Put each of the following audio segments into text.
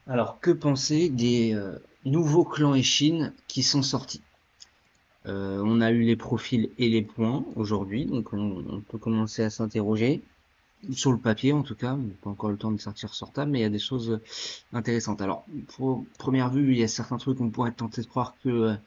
Alors, que penser des nouveaux clans Eishin qui sont sortis? On a eu les profils et les points aujourd'hui, donc on peut commencer à s'interroger, sur le papier en tout cas, on n'a pas encore le temps de sortir sur table, mais il y a des choses intéressantes. Alors, pour première vue, il y a certains trucs qu'on pourrait tenter de croire que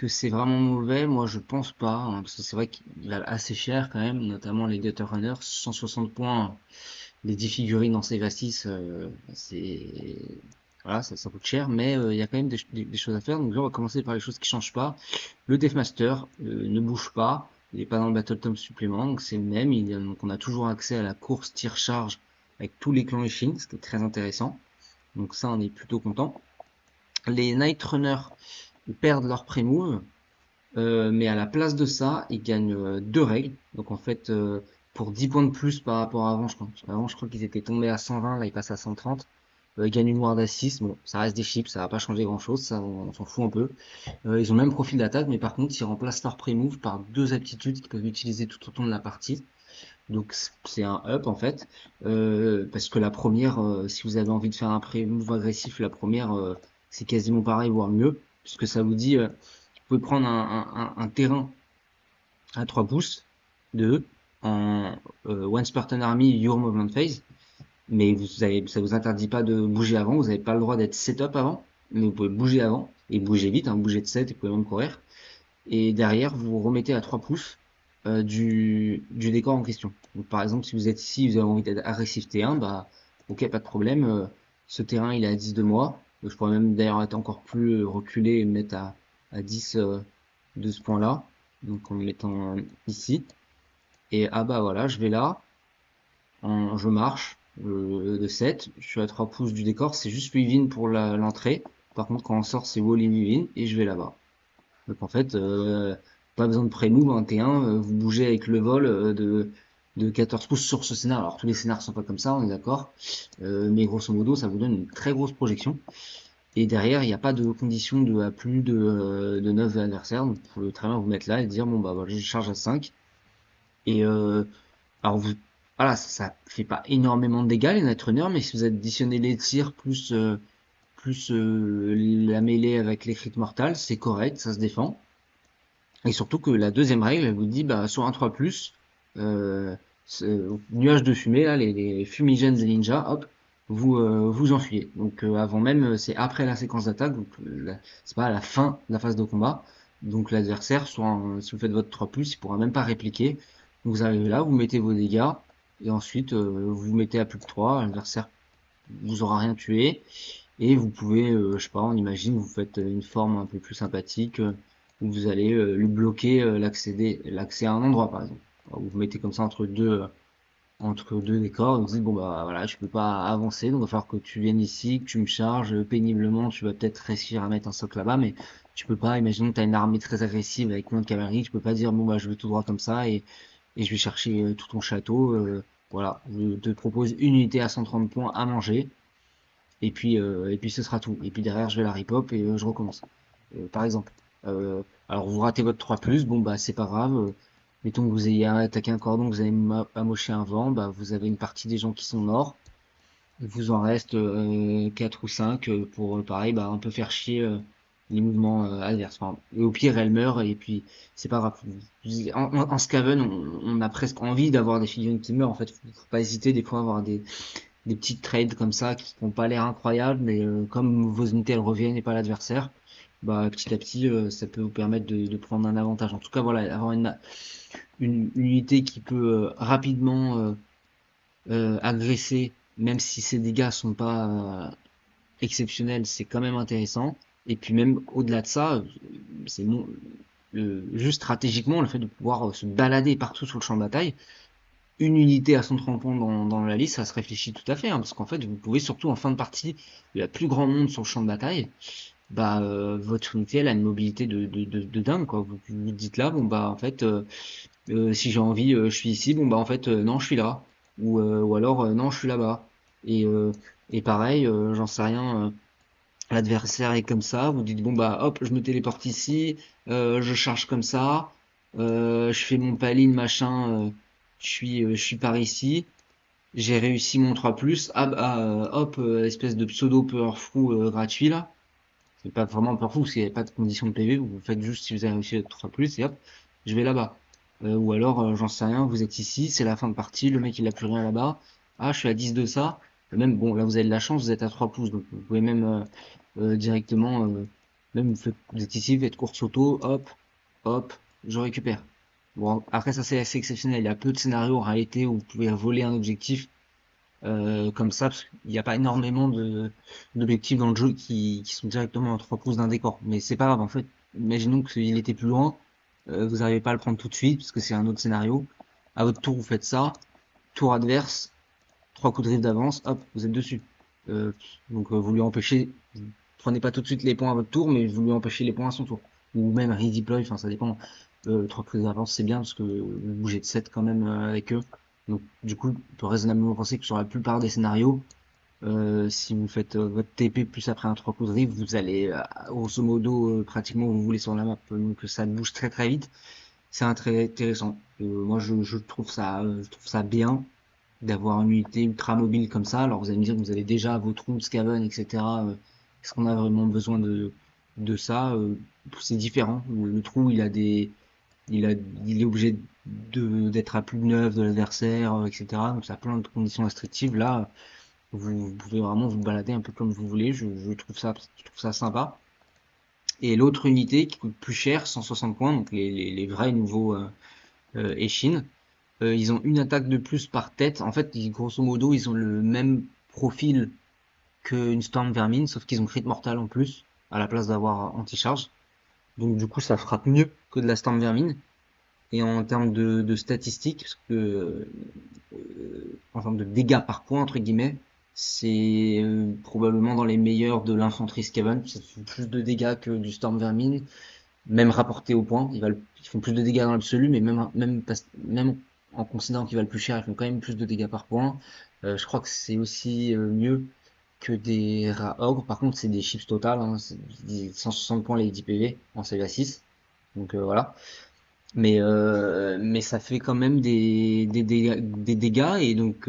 c'est vraiment mauvais. Moi, je pense pas, hein, parce que c'est vrai qu'il valent assez cher quand même, notamment les Gutter Runners, 160 points, les 10 figurines dans Save Assist, c'est voilà, ça coûte cher, mais il y a quand même des choses à faire. Donc là, on va commencer par les choses qui changent pas. Le Deathmaster ne bouge pas, il n'est pas dans le Battle Tome supplément, donc c'est le même. Donc on a toujours accès à la course tir-charge avec tous les clans Ishin, ce qui est très intéressant. Donc ça, on est plutôt content. Les Night Runners ils perdent leur pré-move, mais à la place de ça, ils gagnent deux règles. Donc en fait, pour 10 points de plus par rapport à avant, je crois. Avant, je crois qu'ils étaient tombés à 120, là ils passent à 130. Ils gagnent une ward assist. Bon, ça reste des chips, ça va pas changer grand chose, ça on s'en fout un peu. Ils ont le même profil d'attaque, mais par contre, ils remplacent leur pré-move par deux aptitudes qu'ils peuvent utiliser tout au long de la partie. Donc c'est un up en fait, parce que la première, si vous avez envie de faire un pré-move agressif, la première, c'est quasiment pareil, voire mieux, puisque ça vous dit, vous pouvez prendre un terrain à 3 pouces de en One Spartan Army Your Movement Phase, mais ça vous interdit pas de bouger avant, vous n'avez pas le droit d'être setup avant, mais vous pouvez bouger avant, et bouger vite, hein, bouger de 7 et vous pouvez même courir. Et derrière, vous remettez à 3 pouces du décor en question. Donc, par exemple, si vous êtes ici, vous avez envie d'être agressif T1, bah ok, pas de problème, ce terrain il est à 10 de moi, je pourrais même d'ailleurs être encore plus reculé et me mettre à 10 de ce point-là, donc en me mettant ici. Et ah bah voilà, je vais là, je marche de 7, je suis à 3 pouces du décor, c'est juste Within pour l'entrée. Par contre, quand on sort, c'est Wall in Within et je vais là-bas. Donc en fait, pas besoin de pré-move, un T1, vous bougez avec le vol de 14 pouces sur ce scénar. Alors tous les scénars sont pas comme ça, on est d'accord, mais grosso modo, ça vous donne une très grosse projection. Et derrière, il n'y a pas de condition de à plus de 9 adversaires, donc vous pouvez très bien vous mettre là et dire bon bah voilà, je charge à 5. Et alors vous, voilà, ça fait pas énormément de dégâts les Netrunners, mais si vous additionnez les tirs plus la mêlée avec les crits mortales, c'est correct, ça se défend. Et surtout que la deuxième règle, elle vous dit, bah, sur un 3+, euh, nuage de fumée, là, les fumigènes des ninjas, hop, vous enfuyez. Donc avant même, c'est après la séquence d'attaque, donc c'est pas à la fin de la phase de combat. Donc l'adversaire, si vous faites votre 3+, il pourra même pas répliquer. Donc, vous arrivez là, vous mettez vos dégâts, et ensuite vous vous mettez à plus que 3, l'adversaire vous aura rien tué, et vous pouvez, je sais pas, on imagine, vous faites une forme un peu plus sympathique, où vous allez lui bloquer l'accès à un endroit, par exemple. Alors, vous vous mettez comme ça entre deux décors, et vous dites, bon bah voilà, je peux pas avancer, donc il va falloir que tu viennes ici, que tu me charges péniblement, tu vas peut-être réussir à mettre un socle là-bas, mais tu peux pas, imaginons que tu as une armée très agressive avec moins de cavalerie, tu peux pas dire, bon bah je vais tout droit comme ça, et je vais chercher tout ton château, voilà, je te propose une unité à 130 points à manger, et puis ce sera tout. Et puis derrière, je vais la ripop et je recommence. Par exemple. Alors vous ratez votre 3+, bon bah c'est pas grave. Mettons que vous ayez attaqué un cordon, que vous avez amoché un vent, bah vous avez une partie des gens qui sont morts. Il vous en reste 4 ou 5 pour pareil, bah un peu faire chier les mouvements adverses. Enfin, et au pire, elle meurt et puis c'est pas grave. En Skaven, on a presque envie d'avoir des figurines qui meurent. En fait, faut pas hésiter des fois à avoir des petites trades comme ça qui n'ont pas l'air incroyables, mais comme vos unités elles reviennent et pas l'adversaire, bah petit à petit ça peut vous permettre de prendre un avantage. En tout cas voilà, avoir une unité qui peut rapidement agresser, même si ses dégâts sont pas exceptionnels, c'est quand même intéressant. Et puis même au-delà de ça, c'est non, juste stratégiquement le fait de pouvoir se balader partout sur le champ de bataille, une unité à son trempon dans la liste, ça se réfléchit tout à fait, hein, parce qu'en fait, vous pouvez surtout en fin de partie, il y a plus grand monde sur le champ de bataille, bah votre unité elle a une mobilité de dingue quoi. Vous dites là, bon bah en fait, si j'ai envie, je suis ici, bon bah en fait non, je suis là, ou alors non, je suis là-bas. Et et pareil, j'en sais rien. L'adversaire est comme ça, vous dites bon bah hop, je me téléporte ici, je charge comme ça, je fais mon paline machin, je suis par ici, j'ai réussi mon 3+, ah bah, hop, espèce de pseudo powerful gratuit là. C'est pas vraiment powerful parce qu'il n'y a pas de condition de PV, vous faites juste si vous avez réussi le 3+, et hop, je vais là-bas. Ou alors, j'en sais rien, vous êtes ici, c'est la fin de partie, le mec il a plus rien là-bas. Ah, je suis à 10 de ça. Même, bon, là vous avez de la chance, vous êtes à 3 pouces, donc vous pouvez même directement, même vous êtes ici, vous faites course auto, hop, hop, je récupère. Bon, après ça c'est assez exceptionnel, il y a peu de scénarios en réalité où vous pouvez voler un objectif comme ça, parce qu'il n'y a pas énormément d'objectifs dans le jeu qui sont directement à 3 pouces d'un décor. Mais c'est pas grave, en fait. Imaginons qu'il était plus loin, vous n'arrivez pas à le prendre tout de suite, parce que c'est un autre scénario. À votre tour, vous faites ça. Tour adverse, 3 coups de drift d'avance, hop, vous êtes dessus. Euh, donc vous lui empêchez, vous prenez pas tout de suite les points à votre tour, mais vous lui empêchez les points à son tour. Ou même redeploy, enfin ça dépend. 3 coups d'avance c'est bien parce que vous bougez de 7 quand même avec eux. Donc du coup, on peut raisonnablement penser que sur la plupart des scénarios, si vous faites votre TP plus après un 3 coups de drift, vous allez grosso modo pratiquement où vous voulez sur la map. Donc ça bouge très très vite. C'est très intéressant. Moi je trouve ça bien d'avoir une unité ultra mobile comme ça. Alors vous allez me dire que vous avez déjà vos trous de Skaven, etc. Est-ce qu'on a vraiment besoin de ça? C'est différent. Le trou, il a, il est obligé d'être à plus de 9 de l'adversaire, etc. Donc ça a plein de conditions restrictives. Là, vous pouvez vraiment vous balader un peu comme vous voulez. Je trouve ça sympa. Et l'autre unité qui coûte plus cher, 160 points, donc les vrais nouveaux Eshin, ils ont une attaque de plus par tête. En fait, grosso modo, ils ont le même profil qu'une Storm Vermin, sauf qu'ils ont crit mortal en plus, à la place d'avoir anti-charge. Donc du coup, ça frappe mieux que de la Storm Vermin. Et en termes de statistiques, parce que en termes de dégâts par point, entre guillemets, c'est probablement dans les meilleurs de l'infanterie Skaven. Ça fait plus de dégâts que du Storm Vermin, même rapporté au point. Ils font plus de dégâts dans l'absolu, mais même en considérant qu'ils valent plus cher, ils font quand même plus de dégâts par point. Je crois que c'est aussi mieux que des rats ogres. Par contre, c'est des chips total, hein, c'est 160 points les 10 PV en CVA6. Donc voilà. Mais ça fait quand même des dégâts et donc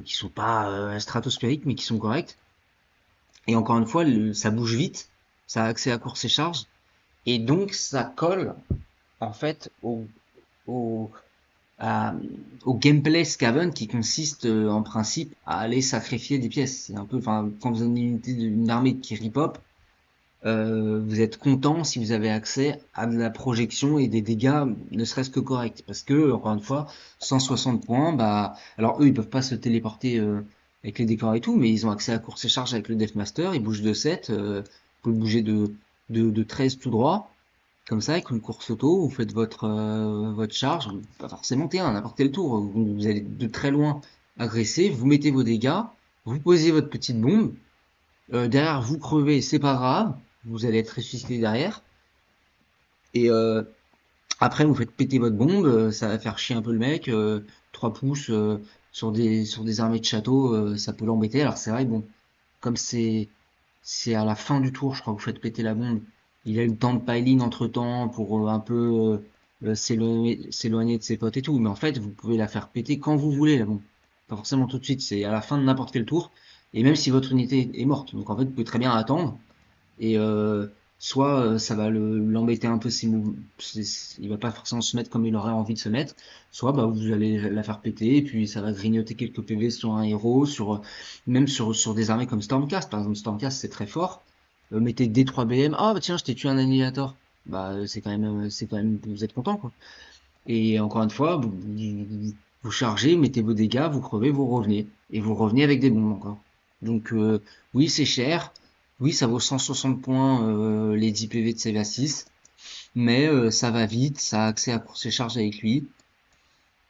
qui sont pas stratosphériques, mais qui sont corrects. Et encore une fois, ça bouge vite, ça a accès à course et charge, et donc ça colle en fait au, à- au gameplay Skaven qui consiste en principe à aller sacrifier des pièces. C'est un peu, enfin, quand vous avez une unité d'une armée qui ripop, vous êtes content si vous avez accès à de la projection et des dégâts ne serait-ce que corrects. Parce que, encore une fois, 160 points, bah, alors eux, ils peuvent pas se téléporter avec les décors et tout, mais ils ont accès à course et charge avec le Deathmaster, ils bougent de 7, vous pouvez bouger de 13 tout droit, comme ça, avec une course auto, vous faites votre charge, pas forcément T1, n'importe quel tour, vous allez de très loin agresser, vous mettez vos dégâts, vous posez votre petite bombe, derrière vous crevez, c'est pas grave, vous allez être ressuscité derrière, et après vous faites péter votre bombe, ça va faire chier un peu le mec, 3 pouces sur des armées de château, ça peut l'embêter, alors c'est vrai, bon, comme c'est à la fin du tour, je crois que vous faites péter la bombe. Il a eu le temps de piling entre temps pour un peu s'éloigner de ses potes et tout. Mais en fait, vous pouvez la faire péter quand vous voulez, la bombe. Pas forcément tout de suite, c'est à la fin de n'importe quel tour. Et même si votre unité est morte. Donc en fait, vous pouvez très bien attendre. Et soit ça va l'embêter un peu il va pas forcément se mettre comme il aurait envie de se mettre, soit bah, vous allez la faire péter et puis ça va grignoter quelques PV sur un héros, même sur des armées comme Stormcast. Par exemple, Stormcast c'est très fort. Mettez D3BM, ah bah tiens je t'ai tué un annihilator. Bah c'est quand même vous êtes content quoi. Et encore une fois, vous chargez, mettez vos dégâts, vous crevez, vous revenez. Et vous revenez avec des bombes encore. Donc oui, c'est cher. Oui, ça vaut 160 points les 10 PV de CVA6. Mais ça va vite, ça a accès à course et charge avec lui.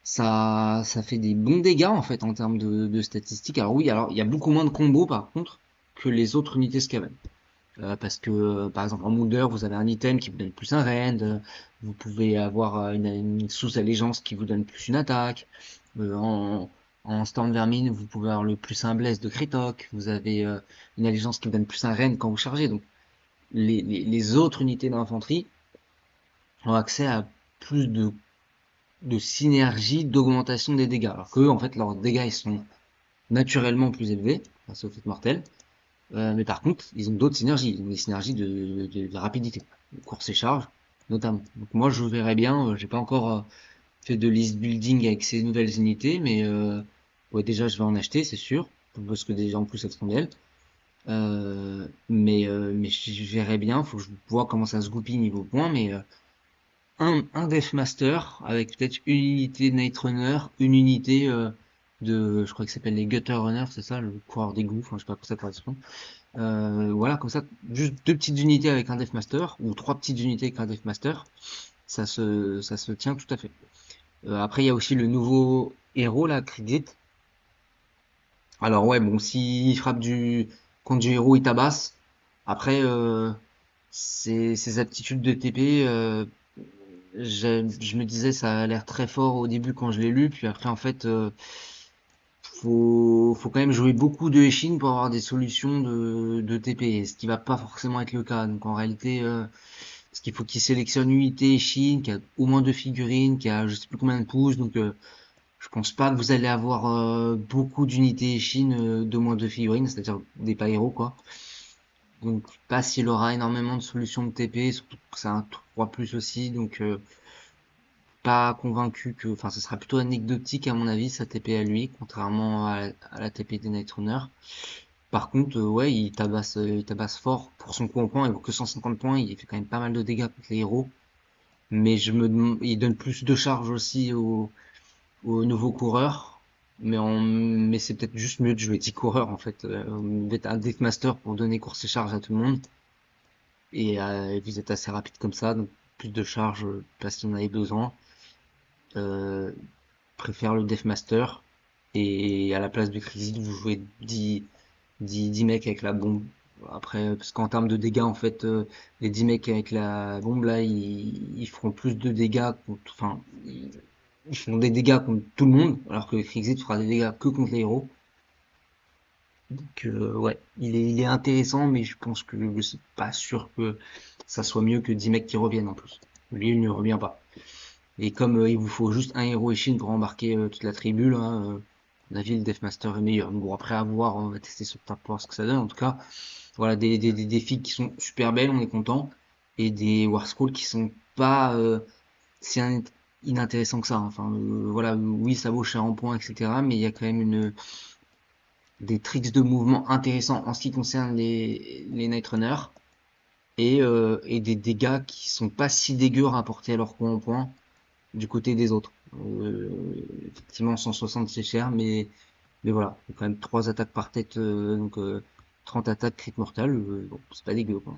Ça fait des bons dégâts en fait en termes de statistiques. Alors oui, alors il y a beaucoup moins de combos par contre que les autres unités Skaven. Parce que par exemple en Moulder vous avez un item qui vous donne plus un rend, vous pouvez avoir une sous-allégeance qui vous donne plus une attaque, en Storm Vermin vous pouvez avoir le plus un bless de Kritok, vous avez une allégeance qui vous donne plus un rend quand vous chargez, donc les autres unités d'infanterie ont accès à plus de de synergie d'augmentation des dégâts. Alors que, en fait, leurs dégâts, ils sont naturellement plus élevés, grâce au fait mortel. Mais par contre, ils ont d'autres synergies. Ils ont des synergies de rapidité, de course et charge, notamment. Donc moi, je verrais bien, j'ai pas encore fait de list building avec ces nouvelles unités, mais ouais, déjà, je vais en acheter, c'est sûr, parce que déjà, en plus, elles sont belles. Mais je verrais bien, faut que je vois comment ça se goupille niveau points, mais un Deathmaster avec peut-être une unité de Night Runner, une unité je crois que ça s'appelle les Gutter Runners, c'est ça, le coureur d'égout, enfin je sais pas à quoi ça correspond. Voilà, comme ça, juste deux petites unités avec un Deathmaster, ou trois petites unités avec un Deathmaster, ça se tient tout à fait. Après, il y a aussi le nouveau héros là, Krixit. Alors ouais, bon, s'il frappe contre du héros, il tabasse. Après, ses aptitudes de TP, je me disais ça a l'air très fort au début quand je l'ai lu, puis après en fait faut quand même jouer beaucoup de Eshin pour avoir des solutions de TP, ce qui va pas forcément être le cas. Donc en réalité, parce qu'il faut qu'il sélectionne une unité Eshin qui a au moins deux figurines, qui a je sais plus combien de pouces, donc je pense pas que vous allez avoir beaucoup d'unités Eshin de moins de figurines, c'est-à-dire des pas héros quoi. Donc pas s'il aura énormément de solutions de TP, surtout que c'est un 3 plus aussi, donc pas convaincu que, enfin, ce sera plutôt anecdotique à mon avis sa TP à lui, contrairement à la TP des Nightrunner. Par contre, ouais, il tabasse fort pour son coup en points, il vaut que 150 points, il fait quand même pas mal de dégâts contre les héros. Mais il donne plus de charge aussi aux nouveaux coureurs. Mais c'est peut-être juste mieux de jouer 10 coureurs en fait. Vous êtes un Deathmaster pour donner course et charge à tout le monde. Et vous êtes assez rapide comme ça, donc plus de charge parce qu'il en avait besoin. Euh, préfère le Deathmaster. Et à la place du Crisis, vous jouez 10 mecs avec la bombe. Après, parce qu'en termes de dégâts, en fait, les 10 mecs avec la bombe, là, ils feront plus de dégâts enfin, ils font des dégâts contre tout le monde, alors que le Krixit fera des dégâts que contre les héros. Donc, ouais, il est intéressant, mais je pense que je suis pas sûr que ça soit mieux que 10 mecs qui reviennent en plus. Lui, il ne revient pas. Et comme il vous faut juste un héros Ishin pour embarquer toute la tribu, là, la ville Deathmaster est meilleure. Bon, après à voir, on va tester sur Tap pour voir ce que ça donne. En tout cas, voilà, des défis qui sont super belles, on est content. Et des War Scrolls qui sont pas si inintéressants que ça. Enfin, voilà, oui, ça vaut cher en points, etc. Mais il y a quand même des tricks de mouvement intéressants en ce qui concerne les Night Runners. Et des dégâts qui sont pas si dégueux rapportés à leur coup en points du côté des autres. Effectivement, 160 c'est cher, mais voilà, il y a quand même 3 attaques par tête, donc 30 attaques crit mortal, bon, c'est pas dégueu quoi.